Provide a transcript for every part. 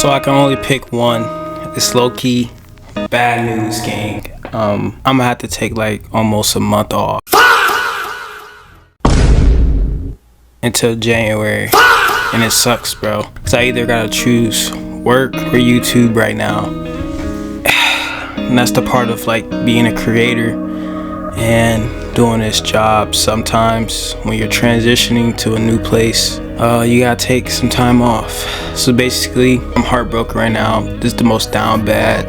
So I can only pick one. It's low-key bad news, gang. I'm gonna have to take like almost a month off until January, and it sucks, bro. Cause I either gotta choose work or YouTube right now, and that's the part of like being a creator and doing this job. Sometimes when you're transitioning to a new place, you gotta take some time off. So basically, I'm heartbroken right now. This is the most down bad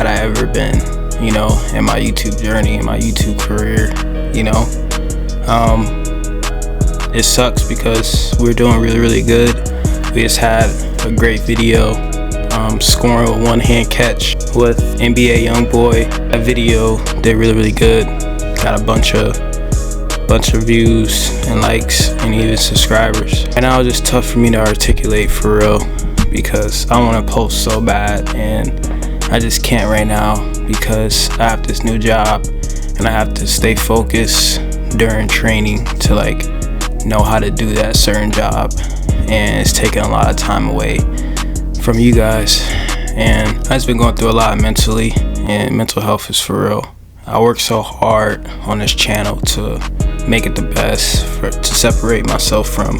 I ever been, you know, in my YouTube journey, in my YouTube career, you know. It sucks because we're doing really good. We just had a great video, scoring with one-hand catch with NBA Youngboy. That video did really good. Got a bunch of views and likes and even subscribers. And now it's just tough for me to articulate for real because I want to post so bad and I just can't right now because I have this new job and I have to stay focused during training to like know how to do that certain job, and it's taking a lot of time away from you guys. And I've just been going through a lot mentally, and mental health is for real. I work so hard on this channel to make it the best, to separate myself from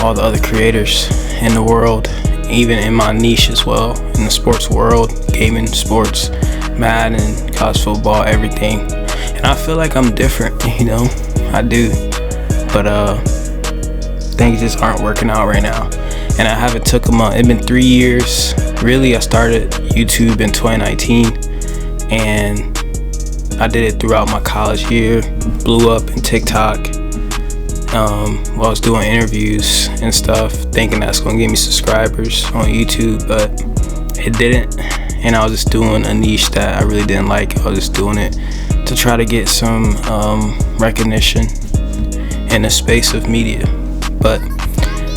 all the other creators in the world, even in my niche as well, in the sports world, gaming, sports, Madden, college football, everything. And I feel like I'm different, you know, I do. But things just aren't working out right now. And I haven't took a month. It's been 3 years. Really, I started YouTube in 2019, and I did it throughout my college year. Blew up in TikTok while I was doing interviews and stuff, thinking that's gonna get me subscribers on YouTube, but it didn't. And I was just doing a niche that I really didn't like. I was just doing it to try to get some recognition in the space of media. But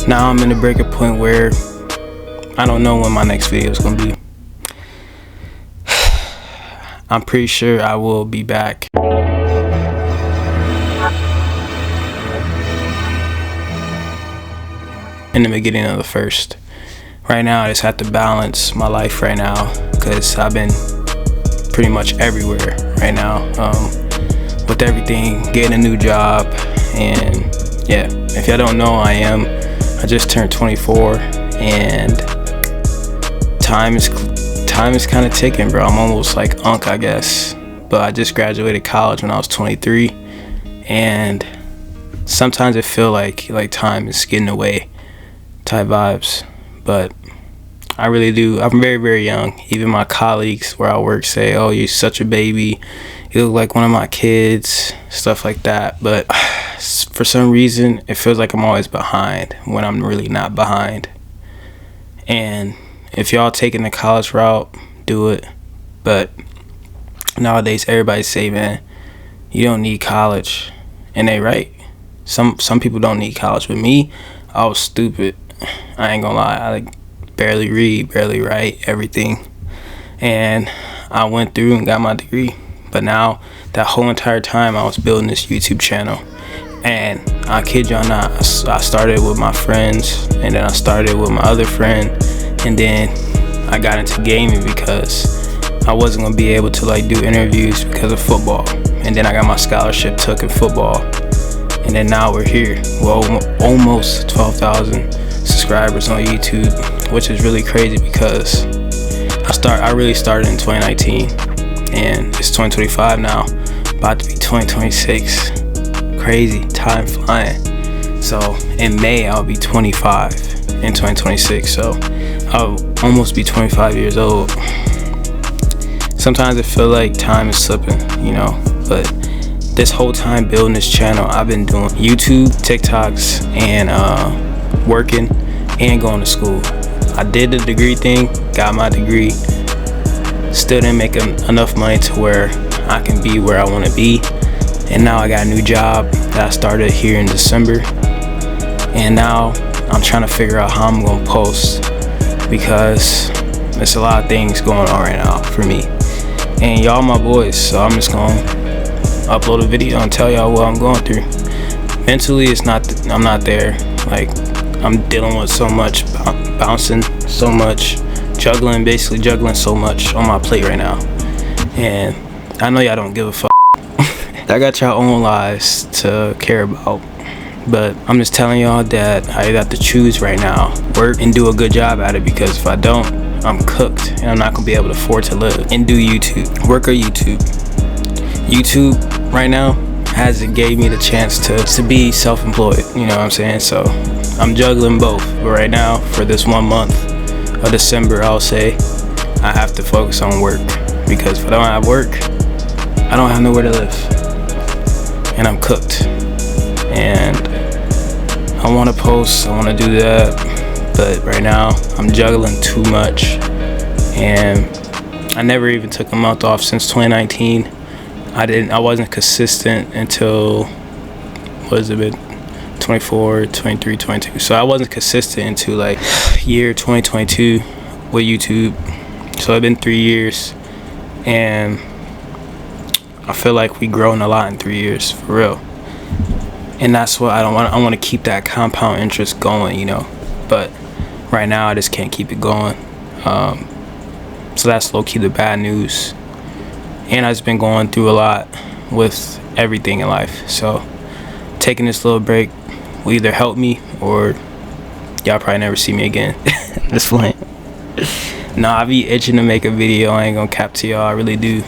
now I'm in the breaking point where I don't know when my next video is gonna be. I'm pretty sure I will be back in the beginning of the first. Right now I just have to balance my life right now because I've been pretty much everywhere right now, with everything, getting a new job. And yeah, if y'all don't know, I just turned 24, and time is kind of ticking, bro. I'm almost like Unc, I guess. But I just graduated college when I was 23, and sometimes it feel like time is getting away type vibes. But I really do. I'm very young. Even my colleagues where I work say, "Oh, you're such a baby. You look like one of my kids," stuff like that. But for some reason, it feels like I'm always behind when I'm really not behind. And if y'all taking the college route, do it. But nowadays, everybody say, "Man, you don't need college," and they right. Some people don't need college. But me, I was stupid. I ain't gonna lie. I like barely read, barely write, everything. And I went through and got my degree. But now, that whole entire time, I was building this YouTube channel. And I kid y'all not, I started with my friends, and then I started with my other friend, and then I got into gaming because I wasn't gonna be able to like do interviews because of football. And then I got my scholarship took in football. And then now we're here. Well, almost 12,000 subscribers on YouTube, which is really crazy because I really started in 2019, and it's 2025 now, about to be 2026. Crazy, time flying. So in May I'll be 25 in 2026, so I'll almost be 25 years old. Sometimes I feel like time is slipping, you know, but this whole time building this channel, I've been doing YouTube, TikToks, and working and going to school. I did the degree thing, got my degree, still didn't make enough money to where I can be where I want to be. And now I got a new job that I started here in December, and now I'm trying to figure out how I'm gonna post because there's a lot of things going on right now for me. And y'all my boys, so I'm just gonna upload a video and tell y'all what I'm going through. Mentally, I'm not there. Like, I'm dealing with so much bouncing, so much juggling, basically juggling so much on my plate right now. And I know y'all don't give a fuck. I got your own lives to care about. But I'm just telling y'all that I got to choose right now. Work and do a good job at it, because if I don't, I'm cooked and I'm not gonna be able to afford to live. And do YouTube. Work or YouTube. YouTube right now gave me the chance to be self-employed, you know what I'm saying? So I'm juggling both. But right now, for this 1 month of December, I'll say I have to focus on work, because if I don't have work, I don't have nowhere to live. And I'm cooked. And I want to post, I want to do that, but right now I'm juggling too much. And I never even took a month off since 2019. I wasn't consistent until, what has it been, 24, 23, 22. So I wasn't consistent until like year 2022 with YouTube. So it's been 3 years, and I feel like we grown a lot in 3 years, for real. And that's what I don't want. I want to keep that compound interest going, you know. But right now, I just can't keep it going. So that's low-key the bad news. And I've just been going through a lot with everything in life. So taking this little break will either help me, or y'all probably never see me again. Just playing. Nah, I be itching to make a video. I ain't gonna cap to y'all. I really do.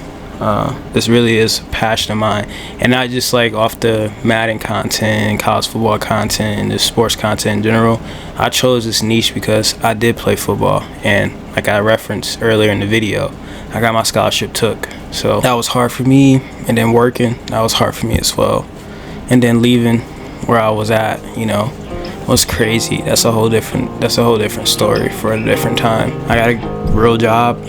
This really is a passion of mine, and not just like off the Madden content, college football content, and the sports content in general. I chose this niche because I did play football, and like I referenced earlier in the video, I got my scholarship took. So that was hard for me, and then working, that was hard for me as well. And then leaving where I was at, you know, was crazy. That's a whole different story for a different time. I got a real job.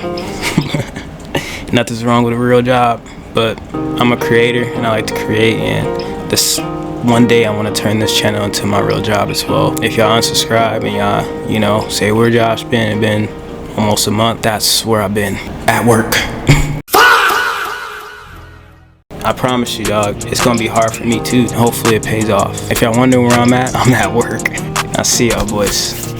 Nothing's wrong with a real job, but I'm a creator and I like to create, and this one day I want to turn this channel into my real job as well. If y'all unsubscribe and y'all, you know, say where Josh been, it been almost a month, that's where I've been, at work. I promise you, dog, it's gonna be hard for me too. Hopefully it pays off. If y'all wondering where I'm at work. I'll see y'all boys.